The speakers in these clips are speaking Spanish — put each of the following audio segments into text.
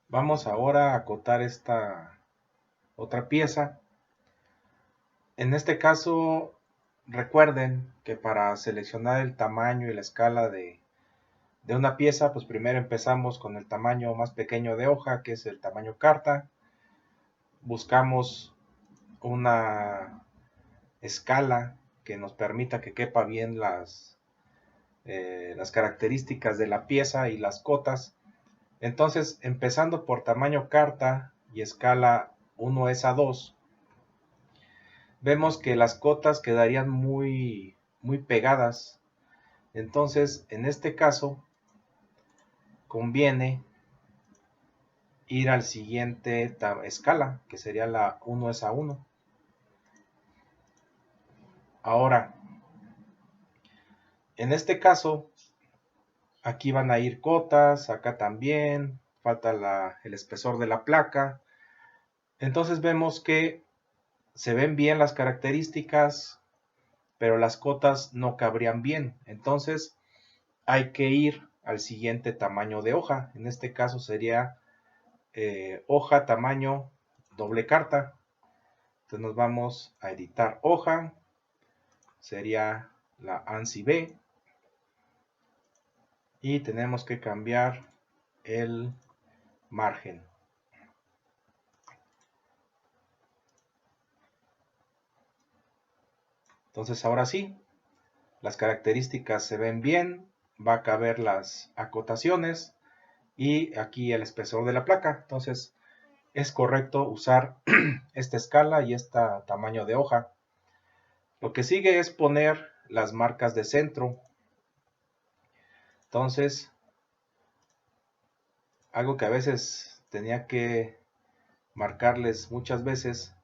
Vamos ahora a acotar esta otra pieza. En este caso, recuerden que para seleccionar el tamaño y la escala de una pieza, pues primero empezamos con el tamaño más pequeño de hoja, que es el tamaño carta. Buscamos una escala que nos permita que quepa bien las características de la pieza y las cotas. Entonces, empezando por tamaño carta y escala 1:2, vemos que las cotas quedarían muy pegadas. Entonces, en este caso, conviene ir al siguiente escala, que sería la 1:1. Ahora, en este caso, aquí van a ir cotas, acá también, falta el espesor de la placa. Entonces vemos que se ven bien las características, pero las cotas no cabrían bien. Entonces hay que ir al siguiente tamaño de hoja. En este caso sería hoja tamaño doble carta. Entonces nos vamos a editar hoja. Sería la ANSI B. Y tenemos que cambiar el margen. Entonces ahora sí, las características se ven bien, va a caber las acotaciones y aquí el espesor de la placa. Entonces es correcto usar esta escala y este tamaño de hoja. Lo que sigue es poner las marcas de centro. Entonces, algo que a veces tenía que marcarles muchas veces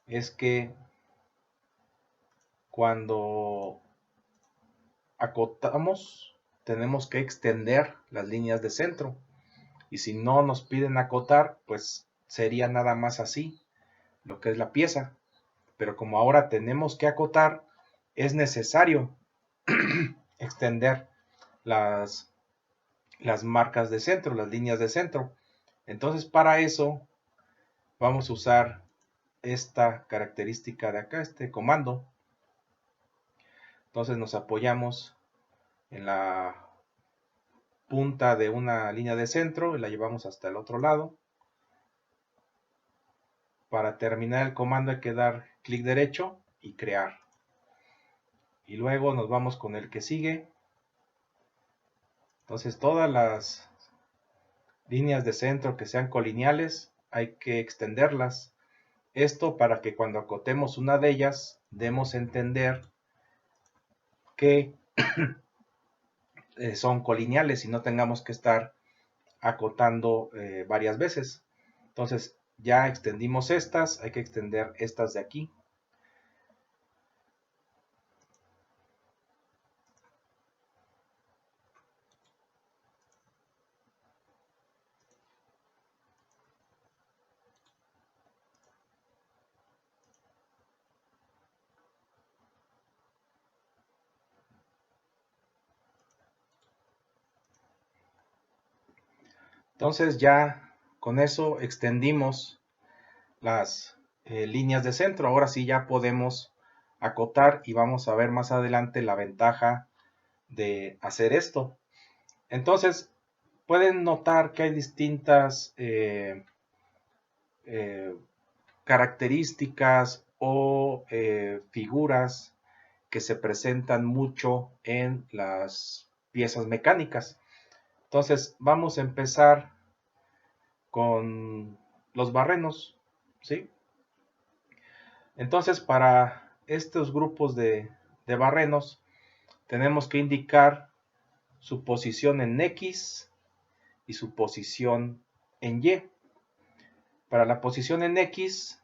es que cuando acotamos tenemos que extender las líneas de centro, y si no nos piden acotar, pues sería nada más así lo que es la pieza. Pero como ahora tenemos que acotar, es necesario extender las, las marcas de centro, las líneas de centro. Entonces para eso vamos a usar esta característica de acá, este comando. Entonces nos apoyamos en la punta de una línea de centro y la llevamos hasta el otro lado. Para terminar el comando hay que dar clic derecho y crear. Y luego nos vamos con el que sigue. Entonces todas las líneas de centro que sean colineales hay que extenderlas. Esto para que cuando acotemos una de ellas demos a entender que son colineales y no tengamos que estar acotando varias veces. Entonces ya extendimos estas, hay que extender estas de aquí. Entonces ya con eso extendimos las líneas de centro. Ahora sí ya podemos acotar y vamos a ver más adelante la ventaja de hacer esto. Entonces pueden notar que hay distintas eh, características o figuras que se presentan mucho en las piezas mecánicas. Entonces vamos a empezar con los barrenos, ¿sí? Entonces para estos grupos de barrenos tenemos que indicar su posición en X y su posición en Y. Para la posición en X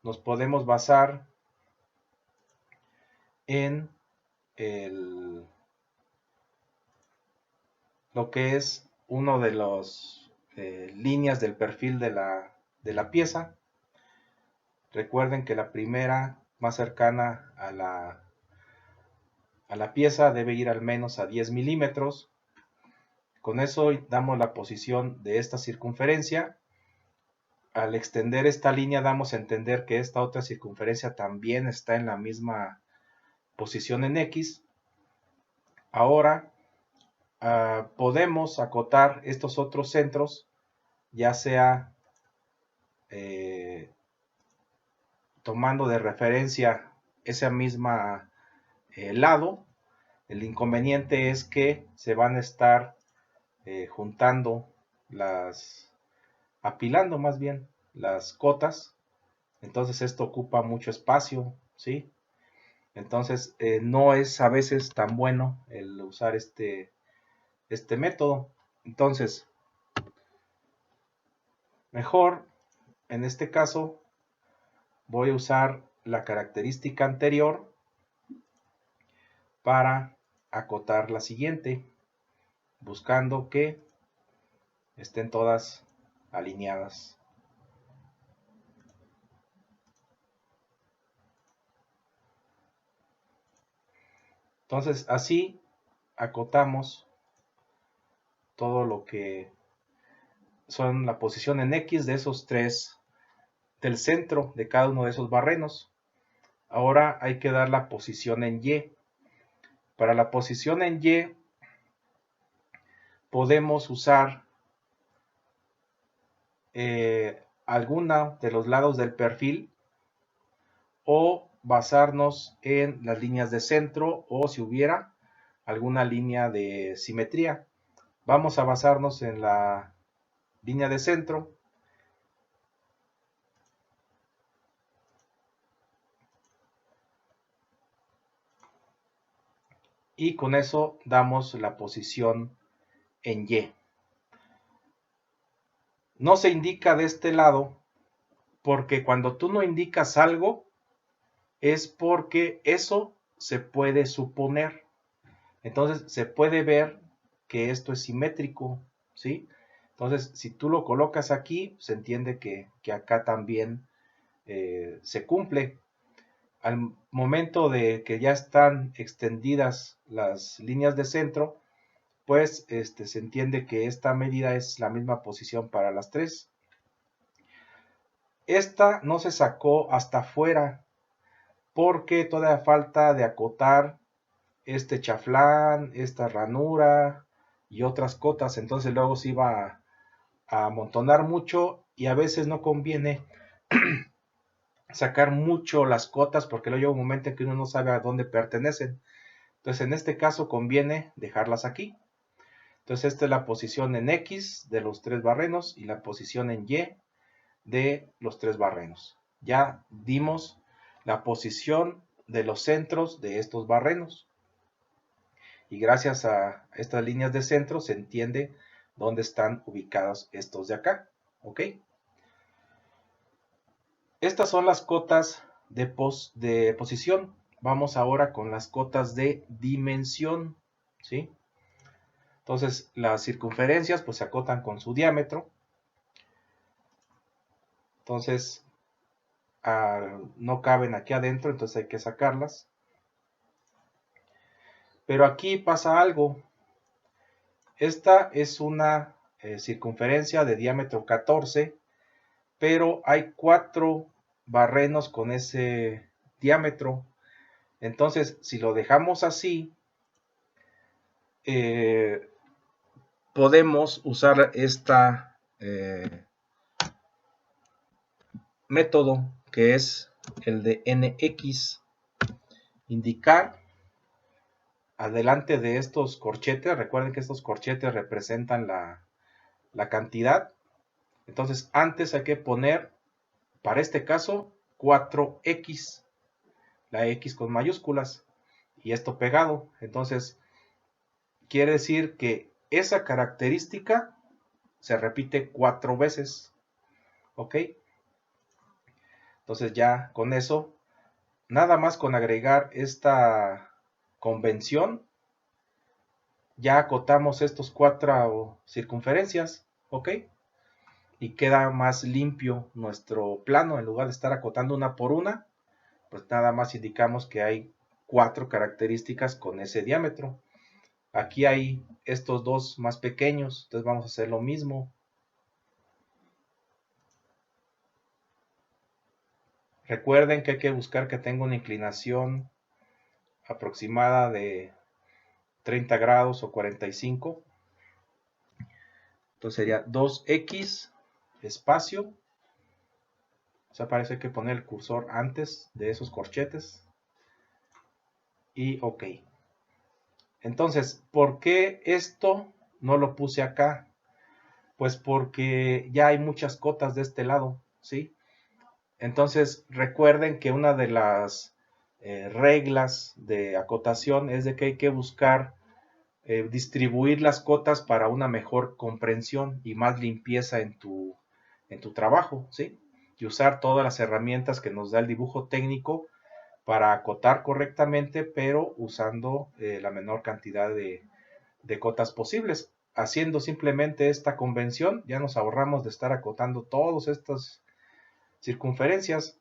nos podemos basar en lo que es uno de los líneas del perfil de la pieza. Recuerden que la primera más cercana a la pieza debe ir al menos a 10 milímetros. Con eso damos la posición de esta circunferencia. Al extender esta línea damos a entender que esta otra circunferencia también está en la misma posición en X. Ahora podemos acotar estos otros centros, ya sea tomando de referencia esa misma lado. El inconveniente es que se van a estar juntando apilando más bien las cotas. Entonces esto ocupa mucho espacio, ¿sí? Entonces no es a veces tan bueno el usar este método. Entonces, mejor en este caso voy a usar la característica anterior para acotar la siguiente, buscando que estén todas alineadas. Entonces así acotamos todo lo que son la posición en X de esos tres, del centro de cada uno de esos barrenos. Ahora hay que dar la posición en Y. Para la posición en Y podemos usar alguna de los lados del perfil o basarnos en las líneas de centro o si hubiera alguna línea de simetría. Vamos a basarnos en la línea de centro. Y con eso damos la posición en Y. No se indica de este lado porque cuando tú no indicas algo es porque eso se puede suponer. Entonces se puede ver que esto es simétrico, ¿sí? Entonces si tú lo colocas aquí, se entiende que acá también se cumple. Al momento de que ya están extendidas las líneas de centro, pues se entiende que esta medida es la misma posición para las tres. Esta no se sacó hasta afuera porque todavía falta de acotar este chaflán, esta ranura y otras cotas. Entonces luego se iba a amontonar mucho y a veces no conviene sacar mucho las cotas porque luego llega un momento en que uno no sabe a dónde pertenecen. Entonces en este caso conviene dejarlas aquí. Entonces esta es la posición en X de los tres barrenos y la posición en Y de los tres barrenos. Ya dimos la posición de los centros de estos barrenos. Y gracias a estas líneas de centro se entiende dónde están ubicados estos de acá. ¿Ok? Estas son las cotas de posición. Vamos ahora con las cotas de dimensión. ¿Sí? Entonces las circunferencias pues se acotan con su diámetro. Entonces no caben aquí adentro, entonces hay que sacarlas. Pero aquí pasa algo. Esta es una circunferencia de diámetro 14, pero hay 4 barrenos con ese diámetro. Entonces, si lo dejamos así, podemos usar este método que es el de NX, indicar adelante de estos corchetes. Recuerden que estos corchetes representan la cantidad. Entonces antes hay que poner, para este caso, 4X, la X con mayúsculas, y esto pegado. Entonces quiere decir que esa característica se repite 4 veces. ¿Ok? Entonces ya con eso, nada más con agregar esta convención, ya acotamos estos 4 circunferencias. ¿Ok? Y queda más limpio nuestro plano. En lugar de estar acotando una por una, pues nada más indicamos que hay 4 características con ese diámetro. Aquí hay estos dos más pequeños, entonces vamos a hacer lo mismo. Recuerden que hay que buscar que tenga una inclinación aproximada de 30 grados o 45. Entonces sería 2x espacio. O sea, parece que poner el cursor antes de esos corchetes. Y ok. Entonces, ¿por qué esto no lo puse acá? Pues porque ya hay muchas cotas de este lado, ¿sí? Entonces, recuerden que una de las reglas de acotación es de que hay que buscar distribuir las cotas para una mejor comprensión y más limpieza en tu trabajo, ¿sí? Y usar todas las herramientas que nos da el dibujo técnico para acotar correctamente, pero usando la menor cantidad de cotas posibles. Haciendo simplemente esta convención, ya nos ahorramos de estar acotando todas estas circunferencias.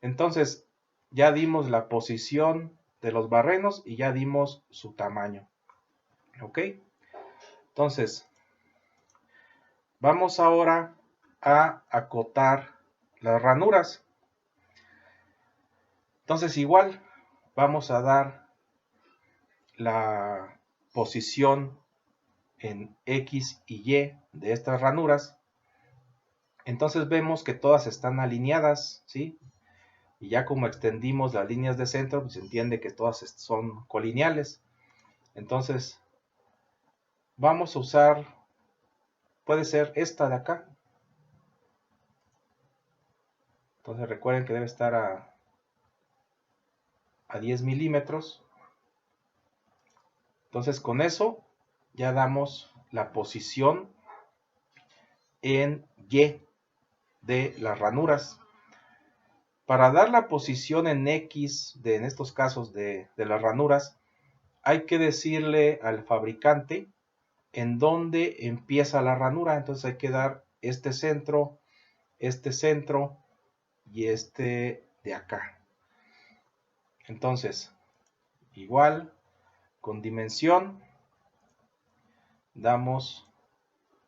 Entonces, ya dimos la posición de los barrenos y ya dimos su tamaño. ¿Ok? Entonces, vamos ahora a acotar las ranuras. Entonces, igual, vamos a dar la posición en X y Y de estas ranuras. Entonces vemos que todas están alineadas, ¿sí? Y ya como extendimos las líneas de centro, pues se entiende que todas son colineales. Entonces, vamos a usar, puede ser esta de acá. Entonces recuerden que debe estar a 10 milímetros. Entonces con eso ya damos la posición en Y de las ranuras. Para dar la posición en X en estos casos de las ranuras, hay que decirle al fabricante en dónde empieza la ranura. Entonces hay que dar este centro y este de acá. Entonces, igual, con dimensión, damos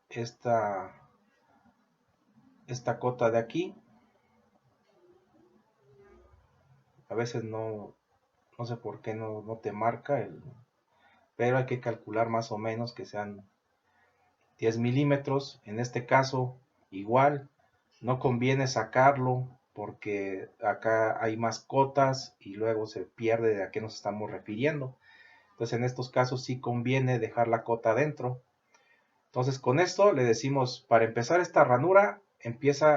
esta cota de aquí. A veces no sé por qué no te marca, pero hay que calcular más o menos que sean 10 milímetros. En este caso, igual, no conviene sacarlo porque acá hay más cotas y luego se pierde de a qué nos estamos refiriendo. Entonces en estos casos sí conviene dejar la cota adentro. Entonces con esto le decimos, para empezar esta ranura,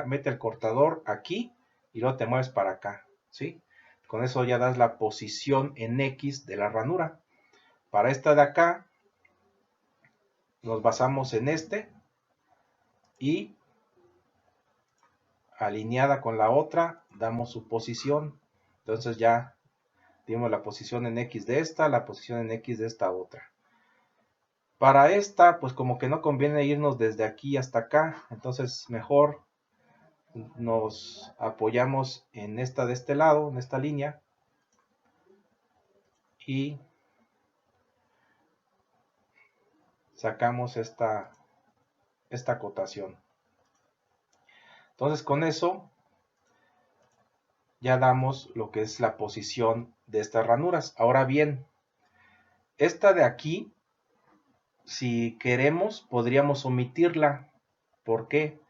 mete el cortador aquí y luego te mueves para acá, ¿sí? Con eso ya das la posición en X de la ranura. Para esta de acá, nos basamos en este y alineada con la otra, damos su posición. Entonces ya dimos la posición en X de esta, la posición en X de esta otra. Para esta, pues como que no conviene irnos desde aquí hasta acá, entonces mejor nos apoyamos en esta de este lado, en esta línea, y sacamos esta acotación. Entonces con eso ya damos lo que es la posición de estas ranuras. Ahora bien, esta de aquí, si queremos, podríamos omitirla. ¿Por qué?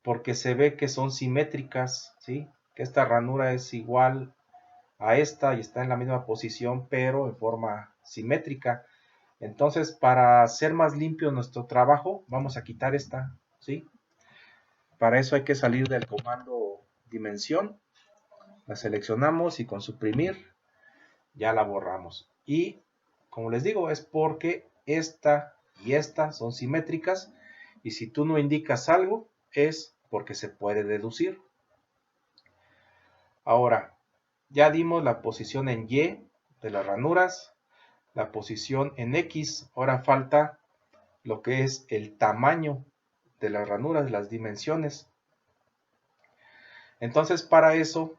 Porque se ve que son simétricas, ¿sí? Que esta ranura es igual a esta y está en la misma posición, pero en forma simétrica. Entonces, para hacer más limpio nuestro trabajo, vamos a quitar esta, ¿sí? Para eso hay que salir del comando dimensión, la seleccionamos y con suprimir ya la borramos. Y como les digo, es porque esta y esta son simétricas y si tú no indicas algo es porque se puede deducir. Ahora, ya dimos la posición en Y de las ranuras, la posición en X, ahora falta lo que es el tamaño de las ranuras, las dimensiones. Entonces, para eso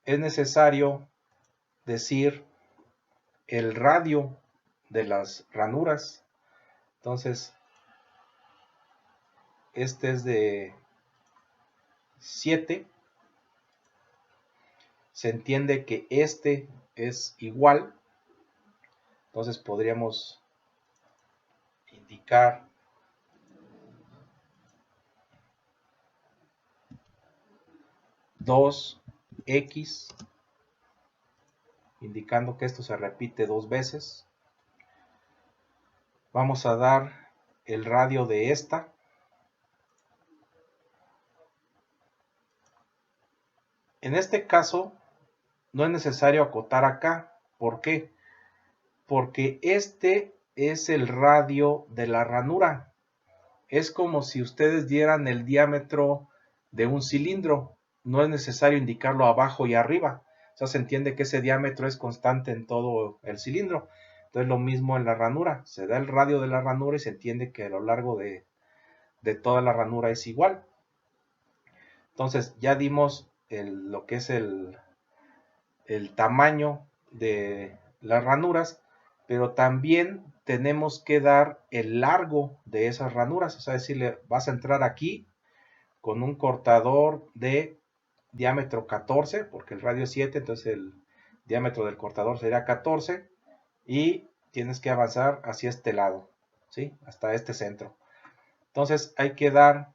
es necesario decir el radio de las ranuras. Entonces, este es de 7. Se entiende que este es igual. Entonces podríamos indicar dos X, indicando que esto se repite 2 veces. Vamos a dar el radio de esta. En este caso, no es necesario acotar acá. ¿Por qué? Porque este es el radio de la ranura. Es como si ustedes dieran el diámetro de un cilindro. No es necesario indicarlo abajo y arriba. O sea, se entiende que ese diámetro es constante en todo el cilindro. Entonces lo mismo en la ranura. Se da el radio de la ranura y se entiende que a lo largo de toda la ranura es igual. Entonces ya dimos lo que es el tamaño de las ranuras, pero también tenemos que dar el largo de esas ranuras. O sea, decirle, vas a entrar aquí con un cortador de diámetro 14, porque el radio es 7, entonces el diámetro del cortador sería 14, y tienes que avanzar hacia este lado, ¿sí? Hasta este centro. Entonces hay que dar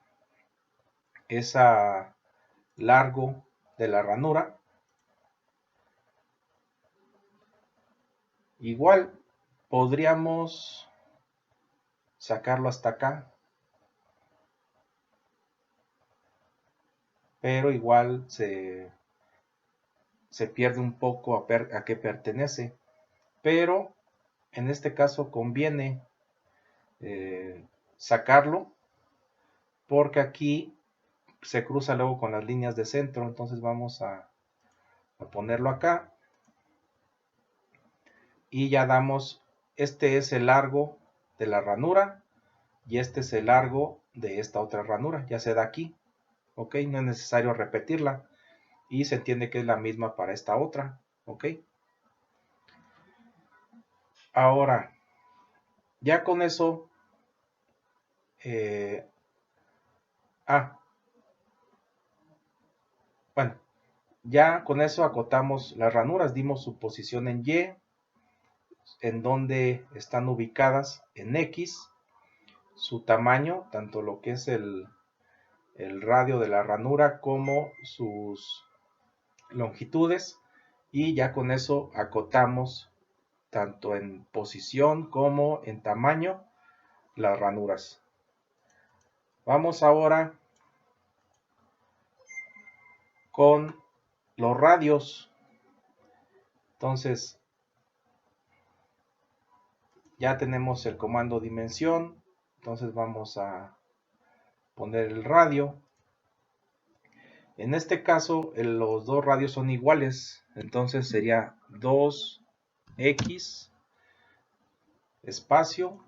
esa largo de la ranura. Igual podríamos sacarlo hasta acá, pero igual se pierde un poco a qué pertenece. Pero en este caso conviene sacarlo, porque aquí se cruza luego con las líneas de centro. Entonces vamos a ponerlo acá y ya damos, este es el largo de la ranura y este es el largo de esta otra ranura, ya se da aquí, ok, no es necesario repetirla y se entiende que es la misma para esta otra, ok. Ahora, ya con eso, eh, bueno, ya con eso acotamos las ranuras, dimos su posición en Y, en donde están ubicadas en X, su tamaño, tanto lo que es el radio de la ranura como sus longitudes, y ya con eso acotamos tanto en posición como en tamaño las ranuras. Vamos ahora con los radios. Entonces ya tenemos el comando dimensión, entonces vamos a poner el radio. En este caso los dos radios son iguales, entonces sería 2x espacio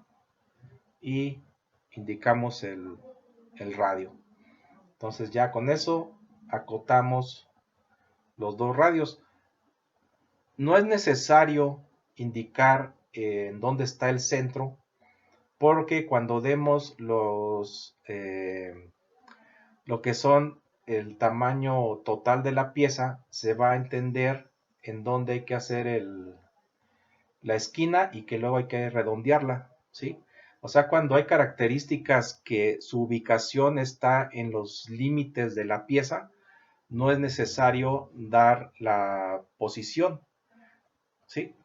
y indicamos el radio. Entonces ya con eso acotamos los dos radios. No es necesario indicar en dónde está el centro, porque cuando demos lo que son el tamaño total de la pieza, se va a entender en dónde hay que hacer la esquina y que luego hay que redondearla, ¿sí? O sea, cuando hay características que su ubicación está en los límites de la pieza, no es necesario dar la posición, ¿sí?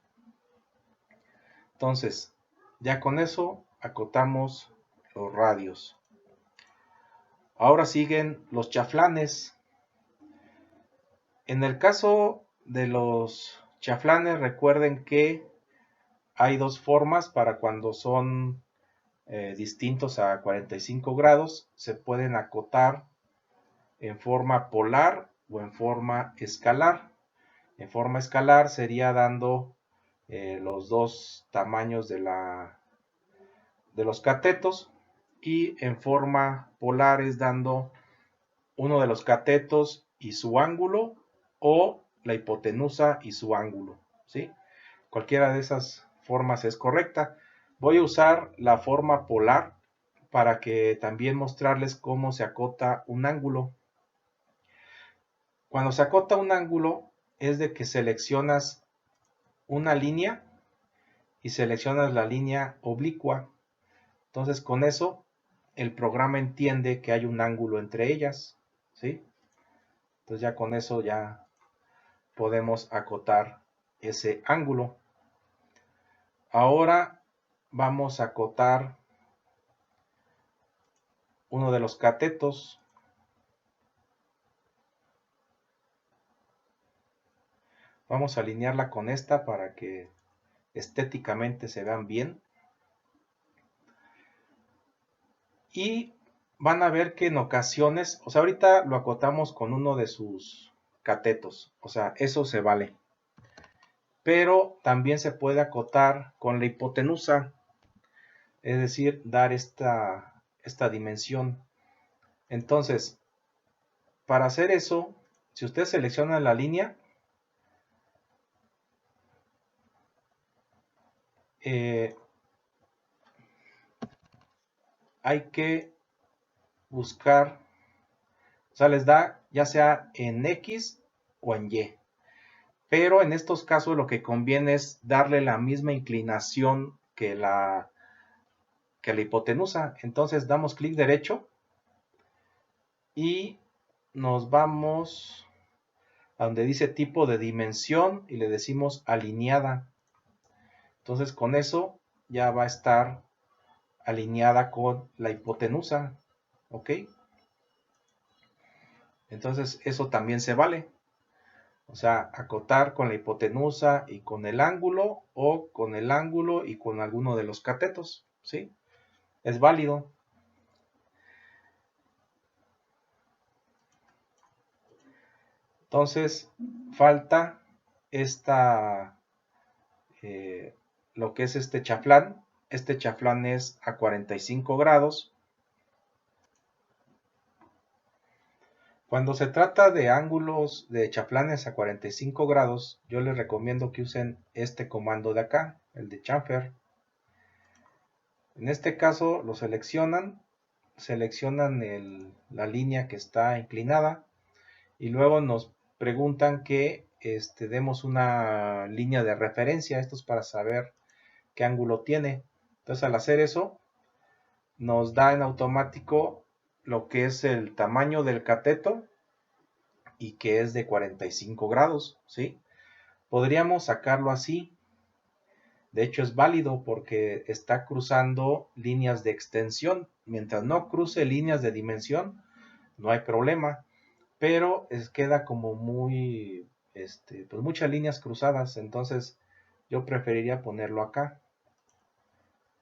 Entonces, ya con eso acotamos los radios. Ahora siguen los chaflanes. En el caso de los chaflanes, recuerden que hay dos formas para cuando son distintos a 45 grados. Se pueden acotar en forma polar o en forma escalar. En forma escalar sería dando los dos tamaños de los catetos, y en forma polar es dando uno de los catetos y su ángulo, o la hipotenusa y su ángulo, ¿sí? Cualquiera de esas formas es correcta. Voy a usar la forma polar para que también mostrarles cómo se acota un ángulo. Cuando se acota un ángulo es de que seleccionas una línea y seleccionas la línea oblicua. Entonces con eso el programa entiende que hay un ángulo entre ellas, ¿sí? Entonces ya con eso ya podemos acotar ese ángulo. Ahora vamos a acotar uno de los catetos. Vamos a alinearla con esta para que estéticamente se vean bien. Y van a ver que en ocasiones, o sea, ahorita lo acotamos con uno de sus catetos, o sea, eso se vale. Pero también se puede acotar con la hipotenusa, es decir, dar esta dimensión. Entonces, para hacer eso, si usted selecciona la línea, hay que buscar, o sea, les da ya sea en X o en Y. Pero en estos casos lo que conviene es darle la misma inclinación que la hipotenusa. Entonces damos clic derecho y nos vamos a donde dice tipo de dimensión y le decimos alineada. Entonces con eso ya va a estar alineada con la hipotenusa. ¿Ok? Entonces eso también se vale. O sea, acotar con la hipotenusa y con el ángulo, o con el ángulo y con alguno de los catetos, ¿sí? Es válido. Entonces, falta lo que es este chaflán. Este chaflán es a 45 grados. Cuando se trata de ángulos de chaflanes a 45 grados, yo les recomiendo que usen este comando de acá, el de chamfer. En este caso lo seleccionan la línea que está inclinada y luego nos preguntan que demos una línea de referencia. Esto es para saber qué ángulo tiene. Entonces al hacer eso nos da en automático lo que es el tamaño del cateto y que es de 45 grados, ¿sí? Podríamos sacarlo así. De hecho es válido porque está cruzando líneas de extensión. Mientras no cruce líneas de dimensión, no hay problema. Pero queda como muy, pues muchas líneas cruzadas. Entonces yo preferiría ponerlo acá,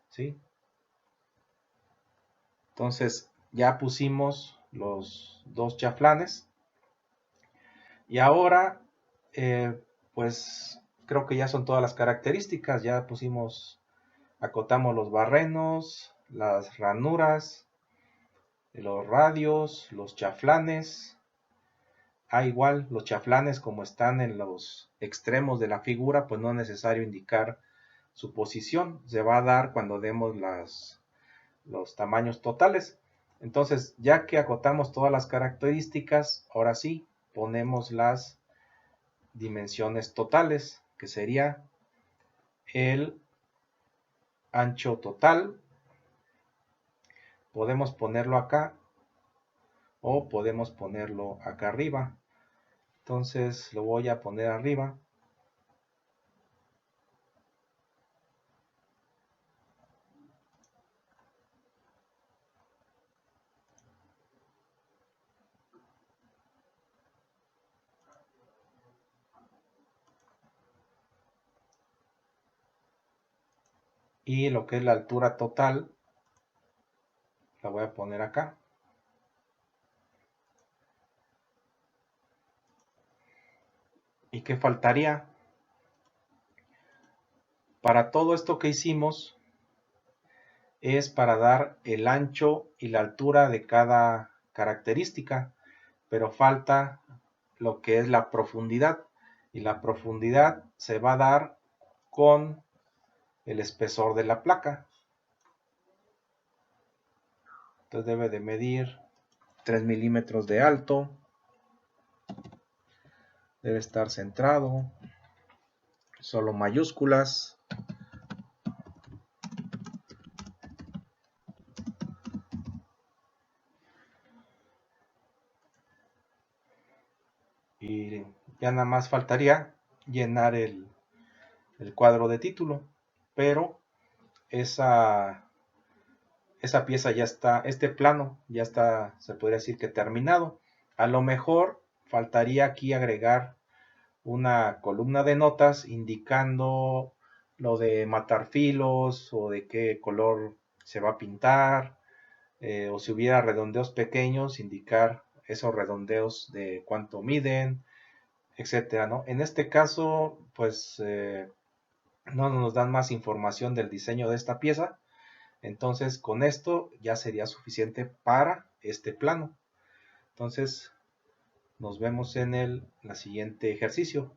¿sí? Entonces ya pusimos los dos chaflanes. Y ahora, pues creo que ya son todas las características. Ya pusimos, acotamos los barrenos, las ranuras, los radios, los chaflanes. Igual los chaflanes, como están en los extremos de la figura, pues no es necesario indicar su posición. Se va a dar cuando demos los tamaños totales. Entonces, ya que acotamos todas las características, ahora sí ponemos las dimensiones totales, que sería el ancho total. Podemos ponerlo acá o podemos ponerlo acá arriba. Entonces lo voy a poner arriba. Y lo que es la altura total la voy a poner acá. ¿Y qué faltaría? Para todo esto que hicimos es para dar el ancho y la altura de cada característica, pero falta lo que es la profundidad, y la profundidad se va a dar con el espesor de la placa. Entonces debe de medir 3 milímetros de alto. Debe estar centrado. Solo mayúsculas. Y ya nada más faltaría llenar el cuadro de título. Pero esa pieza ya está, este plano ya está, se podría decir que terminado. A lo mejor faltaría aquí agregar una columna de notas indicando lo de matar filos o de qué color se va a pintar, o si hubiera redondeos pequeños, indicar esos redondeos de cuánto miden, etcétera, ¿no? En este caso, pues no nos dan más información del diseño de esta pieza. Entonces con esto ya sería suficiente para este plano. Entonces nos vemos en el siguiente ejercicio.